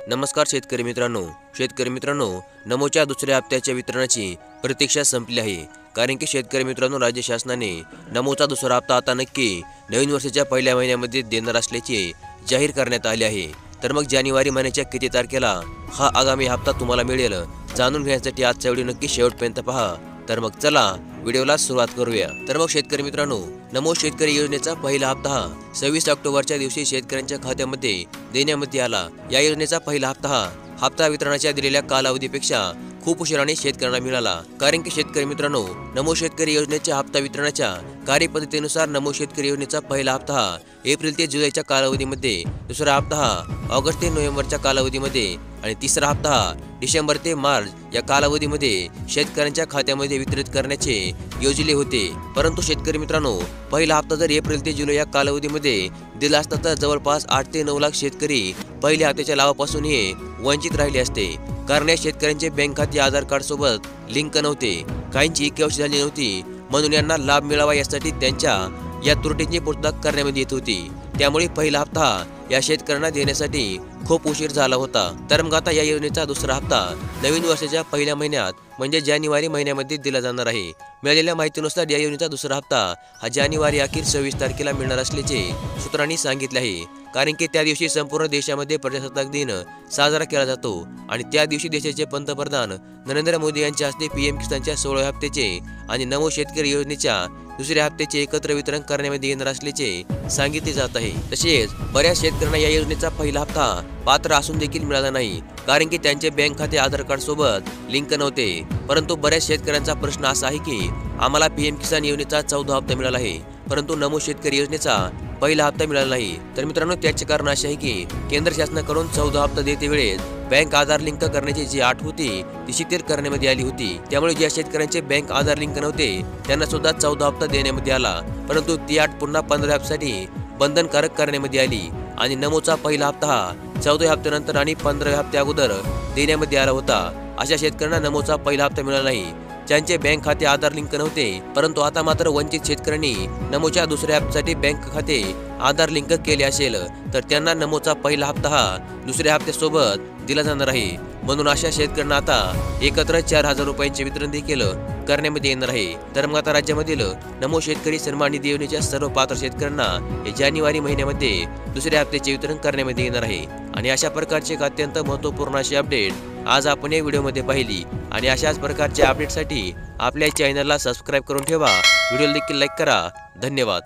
नमस्कार शेतकरी मित्रांनो, नमोच्या दुसऱ्या हप्त्याच्या वितरणाची प्रतीक्षा संपली आहे। कारण की शेतकरी मित्रांनो, राज्य शासनाने नमोचा दुसरा हप्ता आता नक्की नवीन वर्षाच्या पहिल्या महिन्यामध्ये देणार असल्याचे जाहीर करण्यात आले आहे। तर मग जानेवारी महिन्याच्या किती तारखेला हा आगामी हप्ता तुम्हाला मिळेल जाणून घेण्यासाठी आजचा व्हिडिओ नक्की शेवटपर्यंत पहा। तर मग चला व्हिडिओला सुरुवात करूया। तर मग शेतकरी मित्रांनो, नमो शेतकरी योजनेचा पहिला हप्ता हा 26 ऑक्टोबरच्या दिवशी शेतकऱ्यांच्या खात्यामध्ये देण्यामध्ये आला। या योजनेचा पहिला हप्ता वितरणाच्या दिलेल्या कालावधीपेक्षा खूप उशिराने शेतकऱ्यांना मिळाला। कारण की शेतकरी मित्रांनो, नमो शेतकरी योजनेच्या हप्ता वितरणाच्या कार्यपद्धतीनुसार नमो शेतकरी योजनेचा पहिला हप्ता हा एप्रिल ते जुलैच्या कालावधीमध्ये, दुसरा हप्ता हा ऑगस्ट ते नोव्हेंबरच्या कालावधीमध्ये आणि तिसरा हप्ता हा डिसेंबर ते मार्च या कालावधीमध्ये शेतकऱ्यांच्या खात्यामध्ये वितरित करण्याचे योजले होते। परंतु शेतकरी मित्रांनो, पहिला हप्ता जर एप्रिल ते जुलै या कालावधीमध्ये दिला असता तर जवळपास 8 ते 9 लाख शेतकरी पहिल्या हप्त्याच्या लाभापासून वंचित राहिले असते। कारण या शेतकऱ्यांचे बँक खाते आधार कार्ड सोबत लिंक नव्हते, काहींची केवायसी झाली नव्हती, म्हणून यांना लाभ मिळावा यासाठी त्यांच्या या त्रुटींची पूर्तता करण्यामध्ये येत होती। त्यामुळे पहिला हप्ता या शेतकऱ्यांना देण्यासाठी खूप उशीर झाला होता। तर मग आता या योजनेचा दुसरा हप्ता नवीन वर्षाच्या पहिल्या महिन्यात म्हणजे जानेवारी महिन्यामध्ये दिला जाणार आहे। मिळालेल्या माहितीनुसार या योजनेचा दुसरा हप्ता हा जानेवारी अखेर 26 तारखेला मिळणार असल्याचे सूत्रांनी सांगितले आहे। कारण की त्या दिवशी संपूर्ण देशामध्ये प्रजासत्ताक दिन साजरा केला जातो आणि त्या दिवशी देशाचे पंतप्रधान नरेंद्र मोदी यांच्या हस्ते पीएम किसानच्या 16व्या हप्त्याचे आणि नमो शेतकरी योजनेच्या दुसऱ्या हप्त्याचे एकत्र वितरण करण्यामध्ये येणार असल्याचे सांगितले जात आहे। तसेच बऱ्याच शेतकऱ्यांना या योजनेचा पहिला हप्ता पात्र असून देखील मिळाला नाही, कारण की त्यांचे बँक खाते आधार कार्ड सोबत लिंक नव्हते। परंतु बऱ्याच शेतकऱ्यांचा प्रश्न असा आहे की आम्हाला पीएम किसान योजनेचा 14वा हप्ता मिळाला आहे, परंतु नमो शेतकरी योजनेचा पहिला हप्ता मिळाला नाही। तर मित्रांनो, त्याचे कारण असे आहे की केंद्र शासनाकडून 14वा हप्ता देते वेळेस बँक आधार लिंक करण्याची जी अट होती ती शिथिल करण्यामध्ये आली होती। त्यामुळे ज्या शेतकऱ्यांचे बँक आधार लिंक नव्हते त्यांना सुद्धा 14वा हप्ता देण्यामध्ये आला, परंतु ती अट पुन्हा 15 हप्त्यासाठी बंधनकारक करण्यामध्ये आली आणि नमोचा पहिला हप्ता हा 14व्या हप्त्यानंतर आणि 15व्या हप्त्या अगोदर देण्यामध्ये आला होता। अशा शेतकऱ्यांना नमोचा पहिला हप्ता मिळाला नाही ज्यांचे बँक खाते आधार लिंक नव्हते। परंतु आता मात्र वंचित शेतकऱ्यांनी नमोच्या दुसऱ्या हप्त्यासाठी बँक खाते आधार लिंक केले असेल तर त्यांना नमोचा पहिला हप्ता हा दुसऱ्या हप्त्यासोबत दिला जाणार आहे। म्हणून अशा शेतकऱ्यांना आता एकत्र 4,000 रुपयांचे वितरण देखील करण्यामध्ये येणार आहे। तर मग आता राज्यामधील नमो शेतकरी सन्मान निधी योजनेच्या सर्व पात्र शेतकऱ्यांना जानेवारी महिन्यामध्ये दुसऱ्या हप्त्याचे वितरण करण्यामध्ये येणार आहे। आणि अशा प्रकारचे एक अत्यंत महत्त्वपूर्ण अशी अपडेट आज आपण या व्हिडिओमध्ये पाहिली आणि अशाच प्रकारच्या अपडेटसाठी आपल्या चॅनलला सबस्क्राईब करून ठेवा, व्हिडिओला देखील लाईक करा। धन्यवाद।